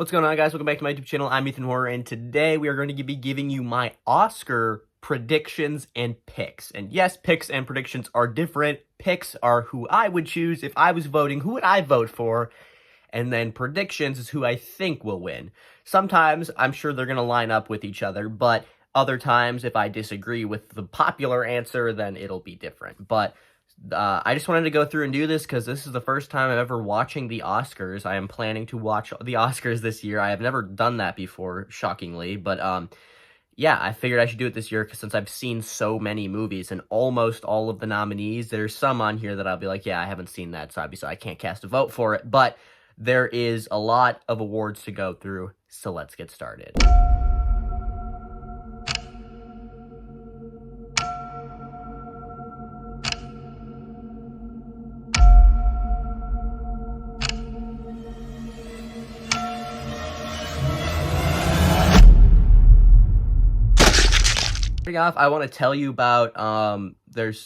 What's going on, guys? Welcome back to my YouTube channel. I'm Ethan Horror, and today we are going to be giving you my Oscar predictions and picks. And yes, picks and predictions are different. Picks are who I would choose if I was voting, who would I vote for, and then predictions is who I think will win. Sometimes I'm sure they're going to line up with each other, but other times if I disagree with the popular answer, then it'll be different. But I just wanted to go through and do this because this is the first time I'm ever watching the Oscars. I am planning to watch the Oscars this year. I have never done that before, shockingly, but yeah, I figured I should do it this year because since I've seen so many movies and almost all of the nominees, there's some on here that I'll be like, yeah, I haven't seen that, so obviously I can't cast a vote for it, but there is a lot of awards to go through, so let's get started. Off, I want to tell you about there's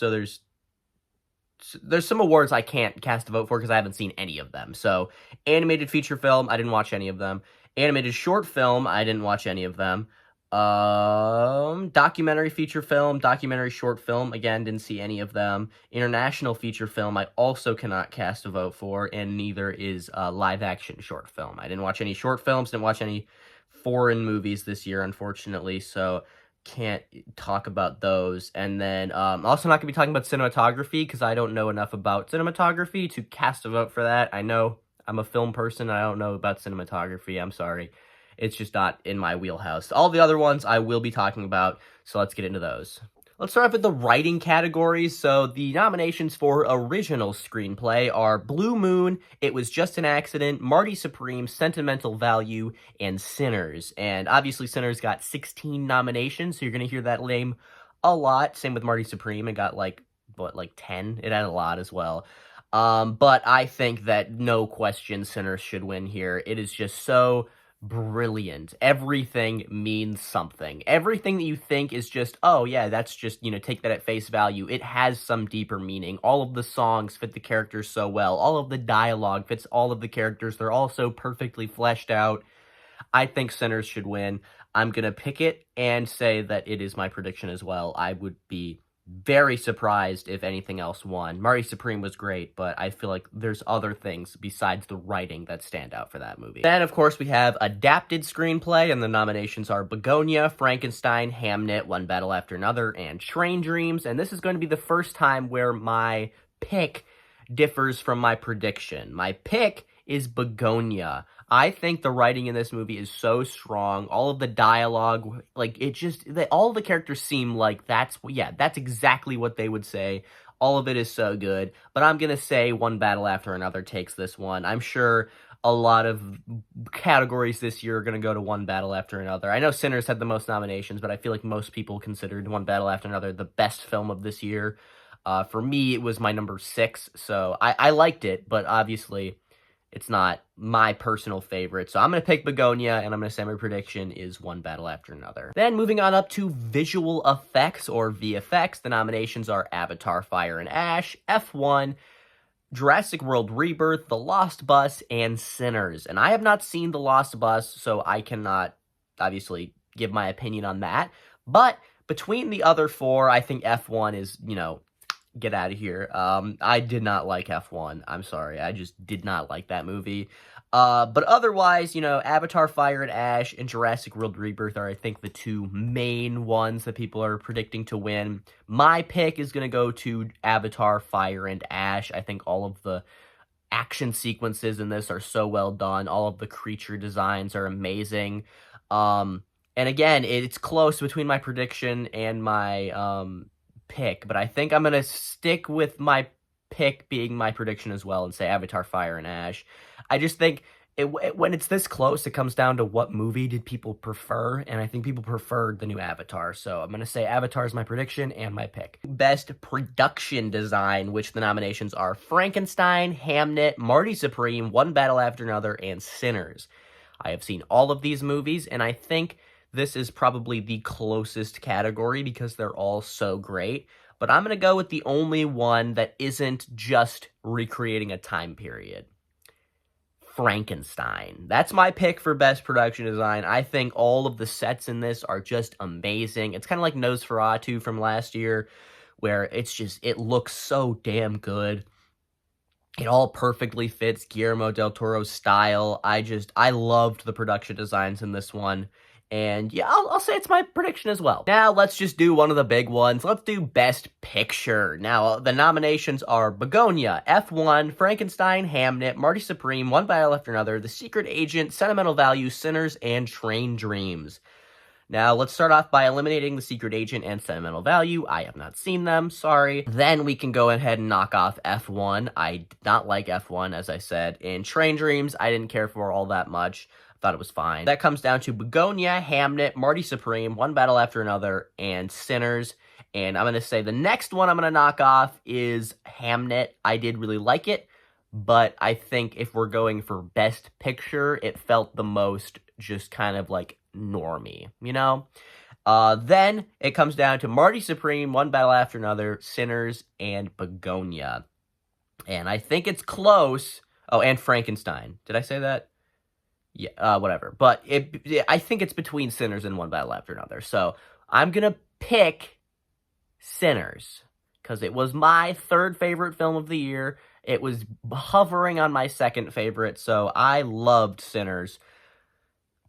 some awards I can't cast a vote for because I haven't seen any of them. So animated feature film, I didn't watch any of them. Animated short film, I didn't watch any of them. Documentary feature film, documentary short film, again, didn't see any of them. International feature film, I also cannot cast a vote for, and neither is live action short film. I didn't watch any short films, didn't watch any foreign movies this year, unfortunately, so can't talk about those. And then also not going to be talking about cinematography because I don't know enough about cinematography to cast a vote for that. I know I'm a film person. I don't know about cinematography. I'm sorry. It's just not in my wheelhouse. All the other ones I will be talking about, so let's get into those. Let's start off with the writing categories. So the nominations for original screenplay are Blue Moon, It Was Just an Accident, Marty Supreme, Sentimental Value, and Sinners. And obviously Sinners got 16 nominations, so you're going to hear that name a lot. Same with Marty Supreme. It got like 10? It had a lot as well. But I think that no question Sinners should win here. It is just so brilliant. Everything means something. Everything that you think is just, oh yeah, that's just, take that at face value. It has some deeper meaning. All of the songs fit the characters so well. All of the dialogue fits all of the characters. They're all so perfectly fleshed out. I think Sinners should win. I'm going to pick it and say that it is my prediction as well. I would be very surprised if anything else won. Marty Supreme was great, but I feel like there's other things besides the writing that stand out for that movie. Then, of course, we have adapted screenplay, and the nominations are Begonia, Frankenstein, Hamnet, One Battle After Another, and Train Dreams. And this is going to be the first time where my pick differs from my prediction. My pick is Begonia. I think the writing in this movie is so strong. All of the dialogue, all of the characters seem like that's exactly what they would say. All of it is so good. But I'm going to say One Battle After Another takes this one. I'm sure a lot of categories this year are going to go to One Battle After Another. I know Sinners had the most nominations, but I feel like most people considered One Battle After Another the best film of this year. For me, it was my number 6, so I liked it, but obviously it's not my personal favorite. So I'm going to pick Begonia, and I'm going to say my prediction is One Battle After Another. Then moving on up to visual effects, or VFX, the nominations are Avatar, Fire and Ash, F1, Jurassic World Rebirth, The Lost Bus, and Sinners. And I have not seen The Lost Bus, so I cannot, obviously, give my opinion on that. But between the other 4, I think F1 is, get out of here. I did not like F1. I'm sorry. I just did not like that movie. But otherwise, Avatar, Fire and Ash, and Jurassic World Rebirth are, I think, the 2 main ones that people are predicting to win. My pick is going to go to Avatar, Fire and Ash. I think all of the action sequences in this are so well done. All of the creature designs are amazing. And again, it's close between my prediction and my pick, but I think I'm going to stick with my pick being my prediction as well and say Avatar, Fire and Ash. I just think when it's this close, it comes down to what movie did people prefer, and I think people preferred the new Avatar, so I'm going to say Avatar is my prediction and my pick. Best production design, which the nominations are Frankenstein, Hamnet, Marty Supreme, One Battle After Another, and Sinners. I have seen all of these movies, and I think this is probably the closest category because they're all so great. But I'm going to go with the only one that isn't just recreating a time period. Frankenstein. That's my pick for best production design. I think all of the sets in this are just amazing. It's kind of like Nosferatu from last year, where it looks so damn good. It all perfectly fits Guillermo del Toro's style. I loved the production designs in this one. And yeah, I'll say it's my prediction as well. Now, let's just do one of the big ones. Let's do Best Picture. Now, the nominations are Begonia, F1, Frankenstein, Hamnet, Marty Supreme, One Battle After Another, The Secret Agent, Sentimental Value, Sinners, and Train Dreams. Now, let's start off by eliminating The Secret Agent and Sentimental Value. I have not seen them, sorry. Then we can go ahead and knock off F1. I did not like F1, as I said. And Train Dreams, I didn't care for all that much. Thought it was fine. That comes down to Begonia, Hamnet, Marty Supreme, One Battle After Another, and Sinners. And I'm going to say the next one I'm going to knock off is Hamnet. I did really like it, but I think if we're going for Best Picture, it felt the most just kind of like normie, you know? Then it comes down to Marty Supreme, One Battle After Another, Sinners, and Begonia. And I think it's close. Oh, and Frankenstein. Did I say that? Yeah, whatever. But I think it's between Sinners and One Battle After Another. So I'm going to pick Sinners because it was my third favorite film of the year. It was hovering on my second favorite, so I loved Sinners.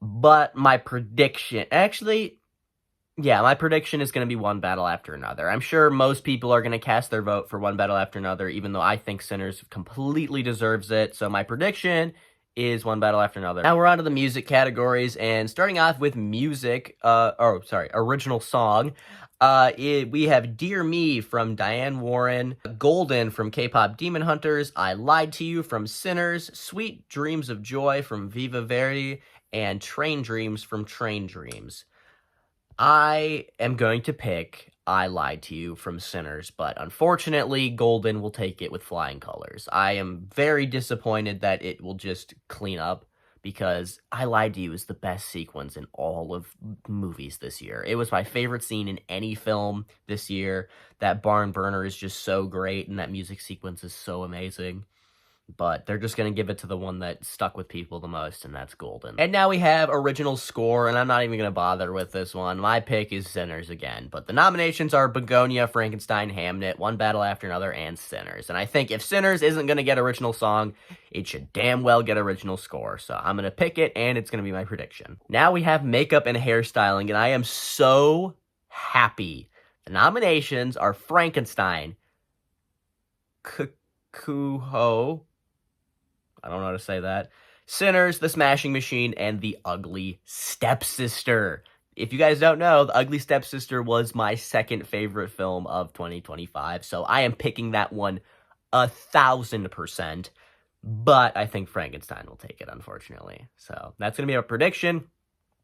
But my prediction, my prediction is going to be One Battle After Another. I'm sure most people are going to cast their vote for One Battle After Another, even though I think Sinners completely deserves it. So my prediction is One Battle After Another. Now we're on to the music categories, and starting off with music, original song. We have Dear Me from Diane Warren, Golden from K-Pop Demon Hunters, I Lied to You from Sinners, Sweet Dreams of Joy from Viva Verdi, and Train Dreams from Train Dreams. I am going to pick I Lied to You from Sinners, but unfortunately, Golden will take it with flying colors. I am very disappointed that it will just clean up, because I Lied to You is the best sequence in all of movies this year. It was my favorite scene in any film this year. That barn burner is just so great, and that music sequence is so amazing. But they're just going to give it to the one that stuck with people the most, and that's Golden. And now we have original score, and I'm not even going to bother with this one. My pick is Sinners again. But the nominations are Begonia, Frankenstein, Hamnet, One Battle After Another, and Sinners. And I think if Sinners isn't going to get original song, it should damn well get original score. So I'm going to pick it, and it's going to be my prediction. Now we have makeup and hairstyling, and I am so happy. The nominations are Frankenstein, Kuho, I don't know how to say that, Sinners, The Smashing Machine, and The Ugly Stepsister. If you guys don't know, The Ugly Stepsister was my second favorite film of 2025, so I am picking that one 1,000%, but I think Frankenstein will take it, unfortunately. So that's going to be our prediction,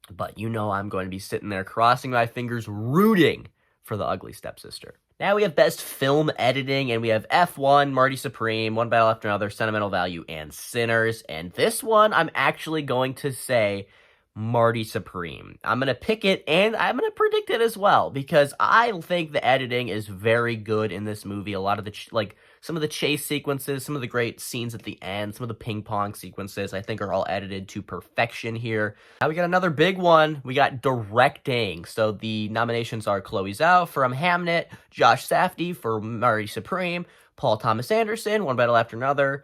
but you know I'm going to be sitting there crossing my fingers, rooting for The Ugly Stepsister. Now we have Best Film Editing, and we have F1, Marty Supreme, One Battle After Another, Sentimental Value, and Sinners. And this one, I'm actually going to say Marty Supreme. I'm going to pick it, and I'm going to predict it as well, because I think the editing is very good in this movie. A lot of the, some of the chase sequences, some of the great scenes at the end, some of the ping pong sequences, I think are all edited to perfection here. Now we got another big one. We got directing. So the nominations are Chloe Zhao from Hamnet, Josh Safdie for Marty Supreme, Paul Thomas Anderson, One Battle After Another,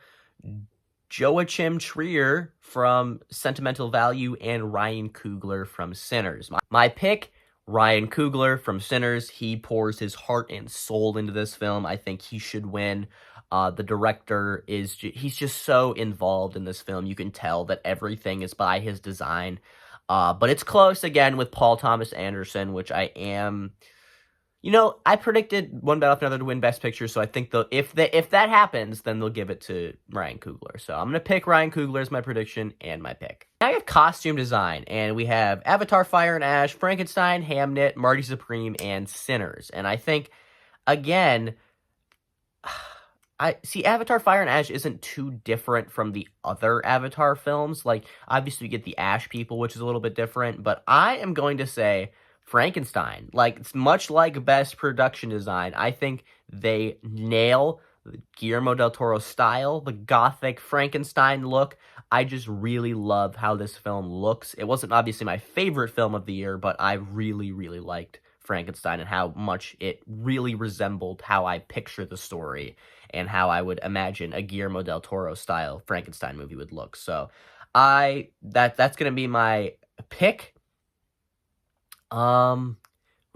Joachim Trier from Sentimental Value, and Ryan Coogler from Sinners. My pick, Ryan Coogler from Sinners. He pours his heart and soul into this film. I think he should win. The director he's just so involved in this film. You can tell that everything is by his design. But it's close again with Paul Thomas Anderson, which I am... You know, I predicted One Battle After Another to win Best Picture, so I think if that happens, then they'll give it to Ryan Coogler. So I'm going to pick Ryan Coogler as my prediction and my pick. Now we have costume design, and we have Avatar, Fire and Ash, Frankenstein, Hamnet, Marty Supreme, and Sinners. And I think, again, Avatar, Fire and Ash isn't too different from the other Avatar films. Like, obviously you get the Ash people, which is a little bit different, but I am going to say Frankenstein. Like, it's much like Best Production Design. I think they nail Guillermo del Toro style, the gothic Frankenstein look. I just really love how this film looks. It wasn't obviously my favorite film of the year, but I really, really liked Frankenstein and how much it really resembled how I picture the story and how I would imagine a Guillermo del Toro style Frankenstein movie would look. So that's gonna be my pick. Will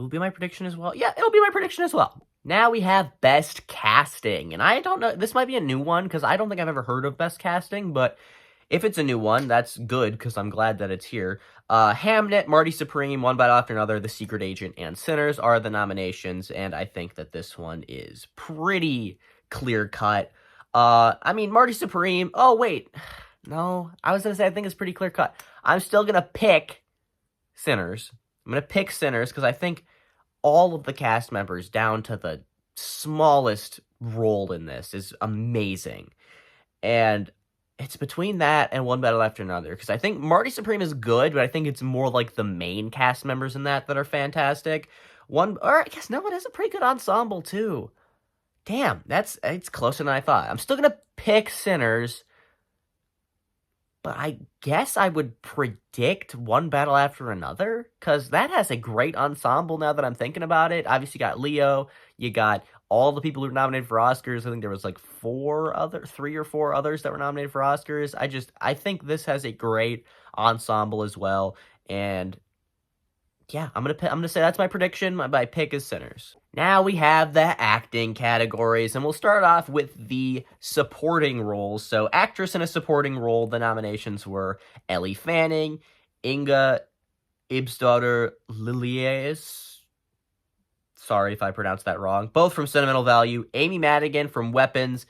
be my prediction as well? Yeah, it'll be my prediction as well. Now we have Best Casting, and I don't know, this might be a new one, because I don't think I've ever heard of Best Casting, but if it's a new one, that's good, because I'm glad that it's here. Hamnet, Marty Supreme, One Battle After Another, The Secret Agent, and Sinners are the nominations, and I think that this one is pretty clear-cut. I mean, Marty Supreme, oh, wait, no, I was going to say I think it's pretty clear-cut. I'm still going to pick Sinners. I'm going to pick Sinners, because I think all of the cast members, down to the smallest role in this, is amazing. And it's between that and One Battle After Another, because I think Marty Supreme is good, but I think it's more like the main cast members in that are fantastic. Or I guess, no, it has a pretty good ensemble, too. Damn, it's closer than I thought. I'm still going to pick Sinners, but I guess I would predict One Battle After Another, because that has a great ensemble now that I'm thinking about it. Obviously, you got Leo, you got all the people who were nominated for Oscars. I think there was like 3 or 4 others that were nominated for Oscars. I think this has a great ensemble as well, and yeah, I'm gonna say that's my prediction. My pick is Sinners. Now we have the acting categories, and we'll start off with the supporting roles. So, actress in a supporting role, the nominations were Ellie Fanning, Inga Ibsdottir Lillies, sorry if I pronounced that wrong, both from Sentimental Value, Amy Madigan from Weapons,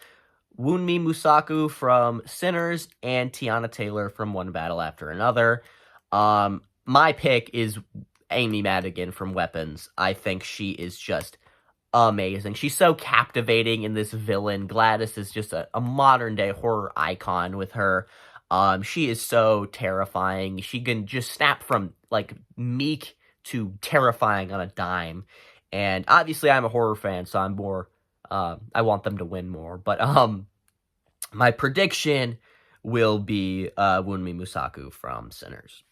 Wunmi Mosaku from Sinners, and Tiana Taylor from One Battle After Another. My pick is Amy Madigan from Weapons. I think she is just amazing. She's so captivating in this villain. Gladys is just a modern-day horror icon with her. She is so terrifying. She can just snap from, like, meek to terrifying on a dime. And obviously I'm a horror fan, so I'm more, I want them to win more. But, my prediction will be, Wunmi Mosaku from Sinners.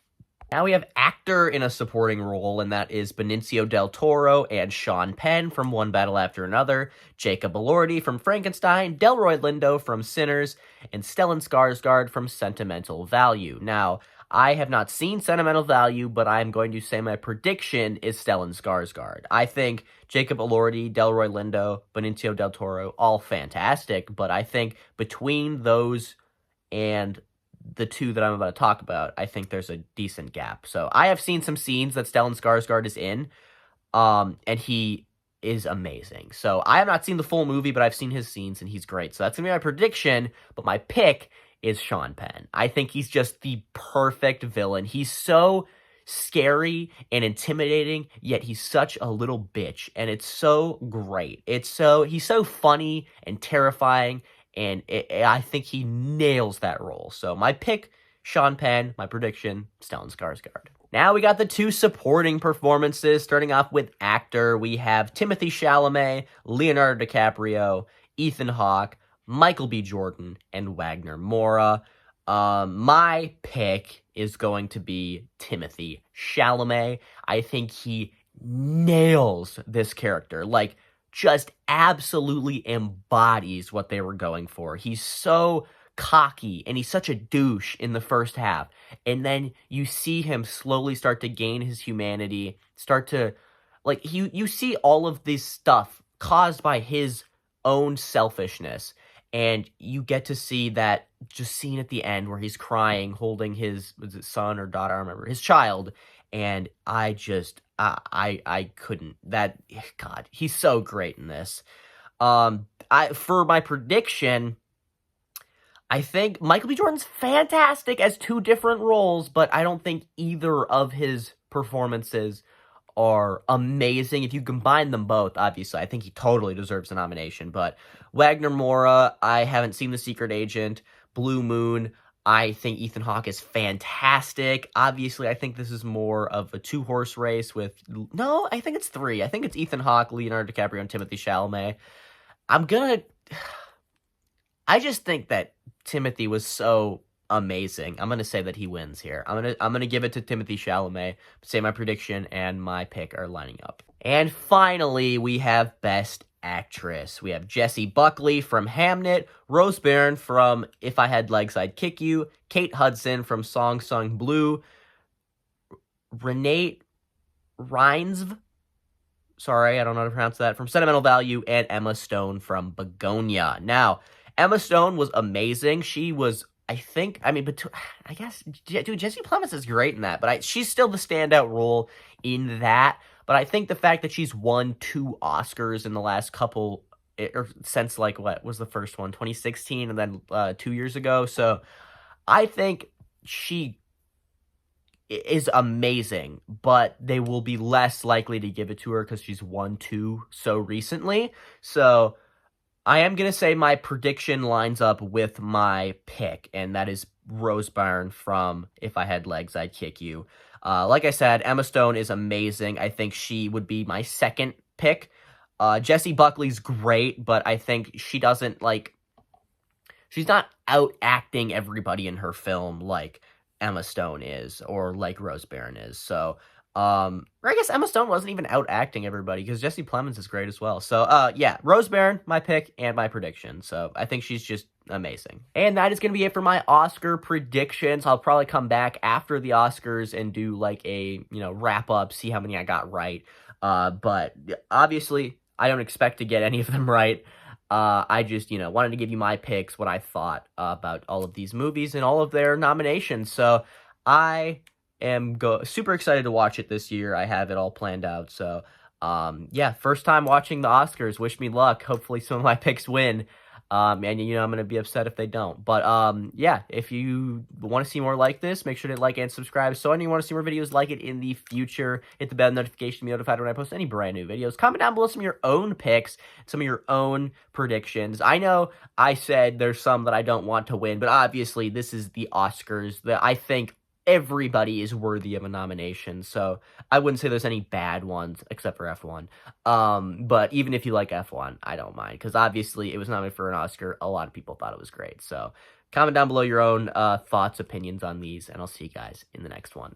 Now we have actor in a supporting role, and that is Benicio del Toro and Sean Penn from One Battle After Another, Jacob Elordi from Frankenstein, Delroy Lindo from Sinners, and Stellan Skarsgård from Sentimental Value. Now, I have not seen Sentimental Value, but I'm going to say my prediction is Stellan Skarsgård. I think Jacob Elordi, Delroy Lindo, Benicio del Toro, all fantastic, but I think between those and the two that I'm about to talk about, I think there's a decent gap. So I have seen some scenes that Stellan Skarsgård is in, and he is amazing. So I have not seen the full movie, but I've seen his scenes, and he's great. So that's going to be my prediction, but my pick is Sean Penn. I think he's just the perfect villain. He's so scary and intimidating, yet he's such a little bitch, and it's so great. He's so funny and terrifying, and I think he nails that role. So my pick, Sean Penn. My prediction, Stellan Skarsgård. Now we got the 2 supporting performances. Starting off with actor, we have Timothée Chalamet, Leonardo DiCaprio, Ethan Hawke, Michael B. Jordan, and Wagner Moura. My pick is going to be Timothée Chalamet. I think he nails this character. Like, just absolutely embodies what they were going for. He's so cocky, and he's such a douche in the first half. And then you see him slowly start to gain his humanity, start to, like, you see all of this stuff caused by his own selfishness. And you get to see that just scene at the end where he's crying, holding his, was it son or daughter? I don't remember, his child. And I just, I couldn't, God, he's so great in this. For my prediction, I think Michael B. Jordan's fantastic as 2 different roles, but I don't think either of his performances are amazing. If you combine them both, obviously, I think he totally deserves a nomination. But Wagner Moura, I haven't seen The Secret Agent. Blue Moon, I think Ethan Hawke is fantastic. Obviously, I think this is more of a 2-horse race with... No, I think it's 3. I think it's Ethan Hawke, Leonardo DiCaprio, and Timothée Chalamet. I'm gonna I just think that Timothy was so amazing. I'm gonna say that he wins here. I'm gonna give it to Timothy Chalamet. Say my prediction and my pick are lining up. And finally, we have Best Actress. We have Jessie Buckley from Hamnet, Rose Byrne from If I Had Legs, I'd Kick You, Kate Hudson from Song Sung Blue, Renee Reinsve, sorry, I don't know how to pronounce that, from Sentimental Value, and Emma Stone from Begonia. Now, Emma Stone was amazing. She was, I think, I mean, I guess, dude, Jesse Plemons is great in that, but she's still the standout role in that. But I think the fact that she's won 2 Oscars in the last couple, or since, like, what was the first one, 2016, and then 2 years ago. So I think she is amazing, but they will be less likely to give it to her because she's won 2 so recently. So I am going to say my prediction lines up with my pick, and that is Rose Byrne from If I Had Legs, I'd Kick You. Like I said, Emma Stone is amazing. I think she would be my second pick. Jessie Buckley's great, but I think she doesn't, like, she's not out acting everybody in her film like Emma Stone is, or like Rose Byrne is. So, or I guess Emma Stone wasn't even out acting everybody because Jesse Plemons is great as well. So, yeah, Rose Byrne, my pick and my prediction. So I think she's just amazing. And that is going to be it for my Oscar predictions. I'll probably come back after the Oscars and do like a, wrap up, see how many I got right. But obviously I don't expect to get any of them right. I just, wanted to give you my picks, what I thought about all of these movies and all of their nominations. So I am super excited to watch it this year. I have it all planned out. So, yeah, first time watching the Oscars. Wish me luck. Hopefully some of my picks win. And, I'm going to be upset if they don't. But, yeah, if you want to see more like this, make sure to like and subscribe. So, and you want to see more videos like it in the future, hit the bell notification to be notified when I post any brand new videos. Comment down below some of your own picks, some of your own predictions. I know I said there's some that I don't want to win, but obviously this is the Oscars that I think everybody is worthy of a nomination, so I wouldn't say there's any bad ones except for F1. But even if you like F1, I don't mind, because obviously it was nominated for an Oscar. A lot of people thought it was great. So comment down below your own thoughts, opinions on these, and I'll see you guys in the next one.